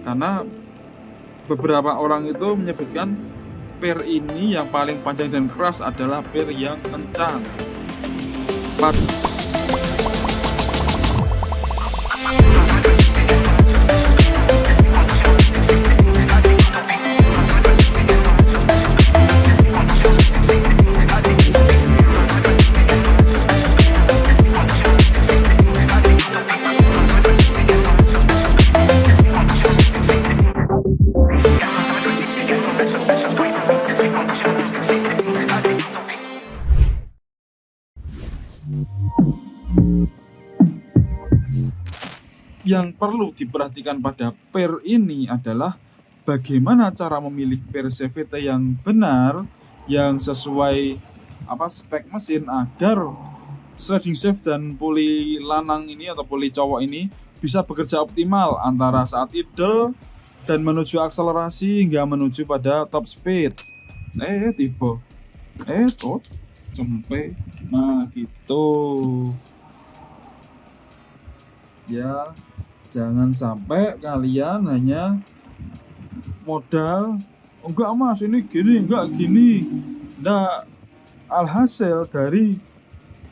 Karena beberapa orang itu menyebutkan per ini yang paling panjang dan keras adalah per yang kencang. Yang perlu diperhatikan pada per ini adalah bagaimana cara memilih per CVT yang benar, yang sesuai spek mesin agar sliding shaft dan puli lanang ini atau puli cowok ini bisa bekerja optimal antara saat idle dan menuju akselerasi hingga menuju pada top speed. Tiba. Tot sampai nah gitu. Ya, jangan sampai kalian hanya modal enggak mas ini gini enggak gini. Nah, alhasil dari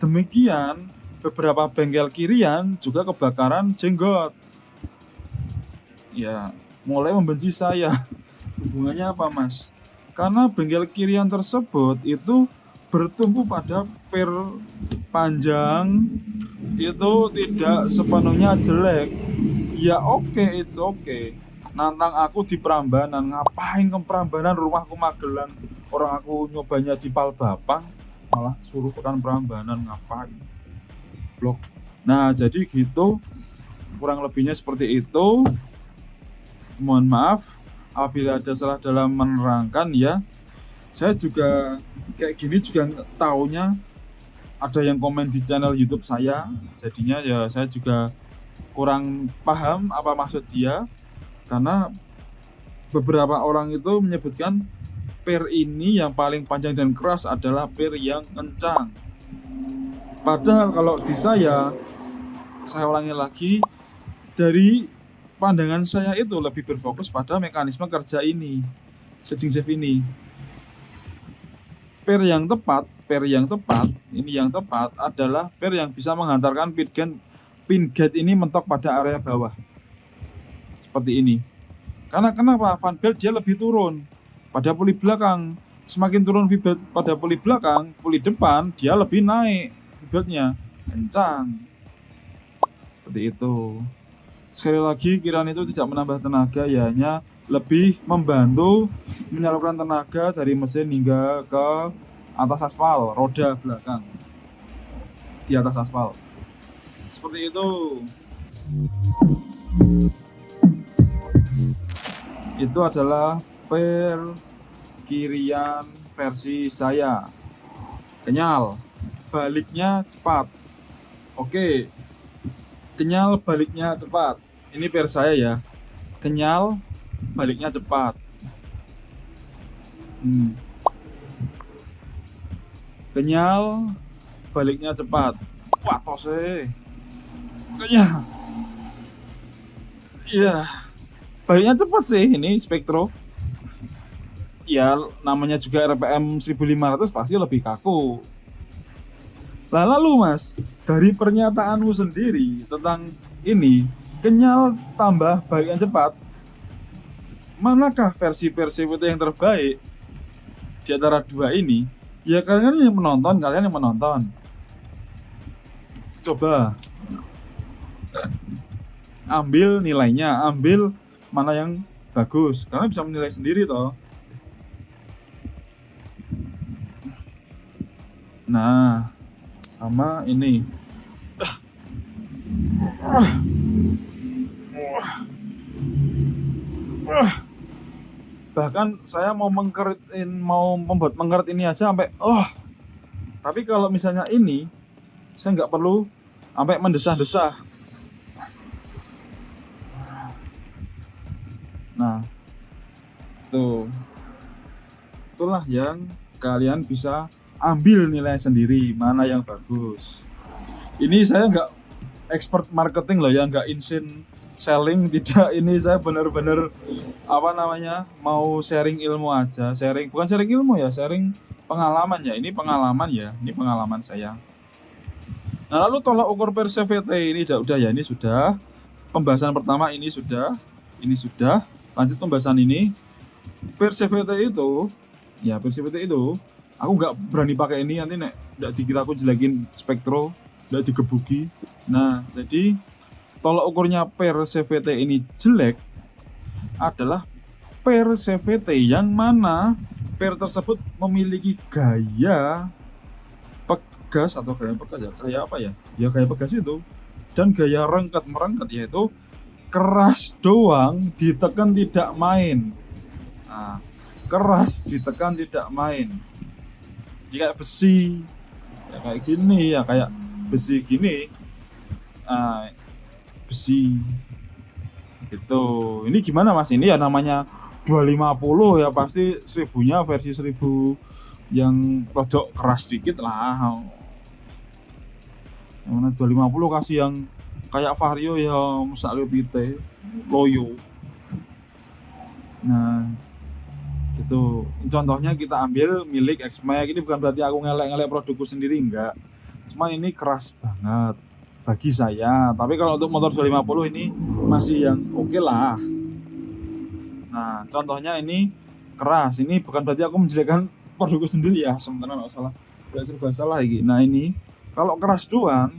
demikian beberapa bengkel kirian juga kebakaran jenggot. Ya, mulai membenci saya. Hubungannya apa mas? Karena bengkel kirian tersebut itu bertumpu pada per panjang itu tidak sepenuhnya jelek. Ya oke, it's okay. Nantang aku di Prambanan, ngapain ke Prambanan, rumahku Magelang, orang aku nyobanya di Palbapang, malah suruh pekan Prambanan, ngapain blok. Nah jadi gitu, kurang lebihnya seperti itu. Mohon maaf apabila ada salah dalam menerangkan ya. Saya juga kayak gini juga taunya ada yang komen di channel YouTube saya, jadinya ya saya juga kurang paham apa maksud dia, karena beberapa orang itu menyebutkan per ini yang paling panjang dan keras adalah per yang kencang. Padahal kalau di saya ulangi lagi, dari pandangan saya itu lebih berfokus pada mekanisme kerja ini, sliding shaft ini. Per yang tepat adalah per yang bisa menghantarkan pin gate ini mentok pada area bawah. Seperti ini. Karena kenapa? Fan belt dia lebih turun pada puli belakang. Semakin turun V-belt pada puli belakang, puli depan dia lebih naik V-beltnya, kencang. Seperti itu. Sekali lagi, kiraan itu tidak menambah tenaga, ya hanya lebih membantu menyalurkan tenaga dari mesin hingga ke atas aspal, roda belakang di atas aspal. Seperti itu. Itu adalah per kirian versi saya. Kenyal, baliknya cepat. Oke. Kenyal, baliknya cepat. Ini per saya ya. Kenyal, baliknya cepat. Kenyal, baliknya cepat. Wah, tose. Kenyal. Iya. Baliknya cepat sih ini Spektro. Ya, namanya juga RPM 1500 pasti lebih kaku. Lah lalu mas, dari pernyataanmu sendiri tentang ini, kenyal tambah baliknya cepat, manakah versi CVT yang terbaik di antara dua ini? Ya kalian yang menonton. Coba ambil nilainya, ambil mana yang bagus. Kalian bisa menilai sendiri toh. Nah, sama ini. Bahkan saya mau membuat mengkerit ini aja sampai tapi kalau misalnya ini saya nggak perlu sampai mendesah-desah. Nah, itulah yang kalian bisa ambil nilai sendiri mana yang bagus. Ini saya nggak expert marketing loh ya, nggak insin selling, tidak, ini saya benar-benar apa namanya, mau sharing ilmu aja, sharing bukan sharing ilmu ya, sharing pengalaman ya, ini pengalaman ya, ini pengalaman saya. Nah, lalu tolak ukur per CVT ini udah ya, ini sudah pembahasan pertama, ini sudah lanjut pembahasan ini. Per CVT itu ya, per CVT itu aku nggak berani pakai ini, nanti nek nggak dikira aku jelekin spektro, nggak digebuki. Nah, jadi tolak ukurnya per CVT ini jelek adalah per CVT yang mana per tersebut memiliki gaya pegas atau gaya pegas ya, gaya apa ya? Ya gaya pegas itu, dan gaya rengket merengket, yaitu keras doang ditekan tidak main. Nah, keras ditekan tidak main. Jika besi ya kayak gini, ya kayak besi gini, besi gitu. Ini gimana Mas? Ini ya namanya 250 ya, pasti 1000-nya versi 1000 yang rodok keras dikit lah. Yang mana 250 kasih yang kayak Vario ya, misalnya pite loyo. Nah, gitu. Contohnya kita ambil milik X-Max. Ini bukan berarti aku ngelek-ngelek produkku sendiri, enggak. Cuman ini keras banget bagi saya. Tapi kalau untuk motor 250 ini masih yang oke lah. Nah, contohnya ini keras. Ini bukan berarti aku menjelekkan produkku sendiri ya. Sementara nggak salah, nggak serba salah lagi. Nah, ini kalau keras doang,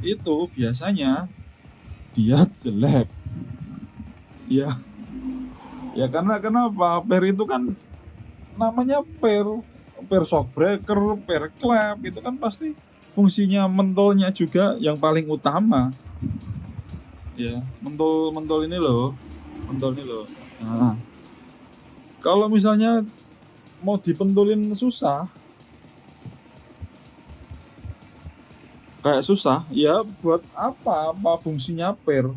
itu biasanya dia jelek. Ya, ya karena kenapa? Per itu kan namanya per shockbreaker, per klep, itu kan pasti fungsinya mentolnya juga yang paling utama. Ya, mentol ini loh. Nah, kalau misalnya mau dipentulin kayak susah, ya buat apa fungsinya per?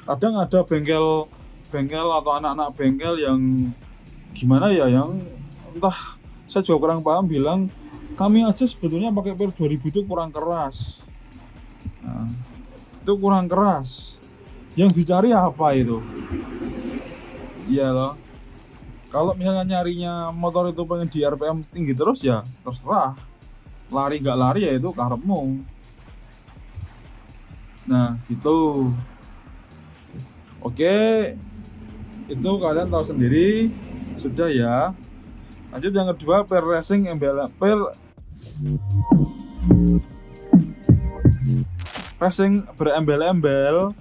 Kadang ada bengkel atau anak-anak bengkel yang gimana ya, yang entah, saya juga kurang paham, bilang kami aja sebetulnya pakai per 2000 itu kurang keras. Nah, itu kurang keras. Yang dicari apa itu? Iya loh. Kalau misalnya nyarinya motor itu pengen di RPM tinggi terus, ya terserah. Lari nggak lari ya itu karepmu. Nah, gitu. Oke, itu kalian tahu sendiri sudah ya. Lanjut yang kedua, per racing racing berembel-embel.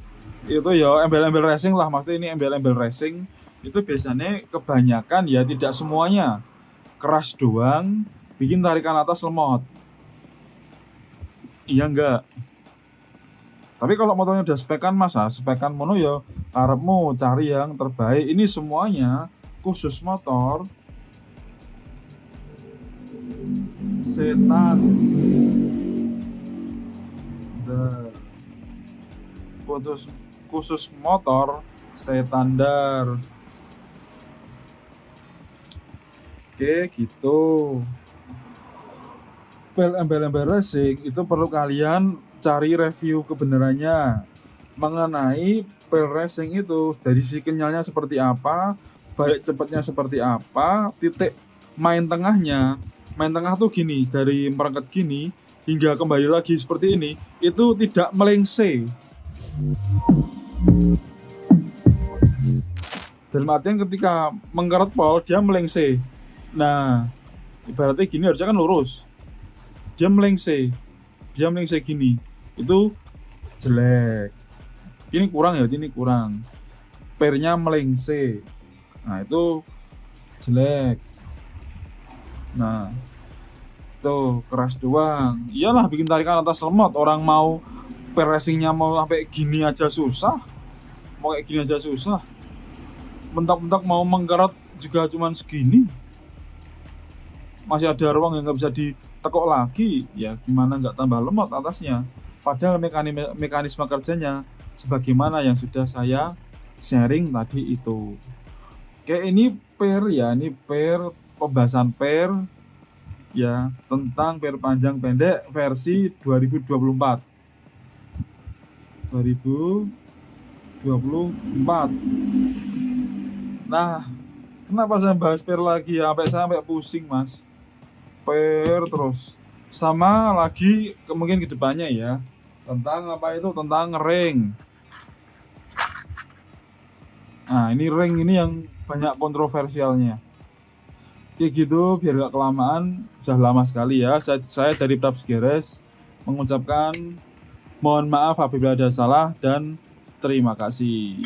Itu ya embel-embel racing lah, maksudnya ini embel-embel racing. Itu biasanya kebanyakan ya, tidak semuanya keras doang bikin tarikan atas lemot. Iya enggak? Tapi kalau motornya udah spekan masa spekan mono ya, karepmu cari yang terbaik. Ini semuanya khusus motor setan. Khusus motor standar. Oke, gitu. Embel-embel racing itu perlu kalian cari review kebenarannya mengenai pel racing itu, dari si kenyalnya seperti apa, balik cepatnya seperti apa, titik main tengahnya. Main tengah tuh gini, dari merengket gini hingga kembali lagi seperti ini, itu tidak melengse. Dalam artian ketika mengkeret pol dia melengse. Nah, ibaratnya gini, harusnya kan lurus, dia melengse gini, itu jelek. Ini kurang, pernya melengse, nah itu jelek. Nah, itu keras doang, iyalah bikin tarikan atas lemot. Orang mau per racingnya mau sampai gini aja susah, mentok-mentok mau mengkeret juga cuman segini, masih ada ruang yang nggak bisa ditekuk lagi, ya gimana nggak tambah lemot atasnya. Padahal mekanisme kerjanya sebagaimana yang sudah saya sharing tadi itu. Kayak ini per ya, ini per, pembahasan per ya tentang per panjang pendek versi 2024. 2024. Nah, kenapa saya bahas per lagi ya? Sampai pusing, Mas. Per terus. Sama lagi mungkin ke depannya ya. Tentang apa itu? Tentang ring. Nah, ini ring ini yang banyak kontroversialnya. Kayak gitu biar gak kelamaan, sudah lama sekali ya. Saya dari Praps Geres mengucapkan mohon maaf apabila ada salah dan terima kasih.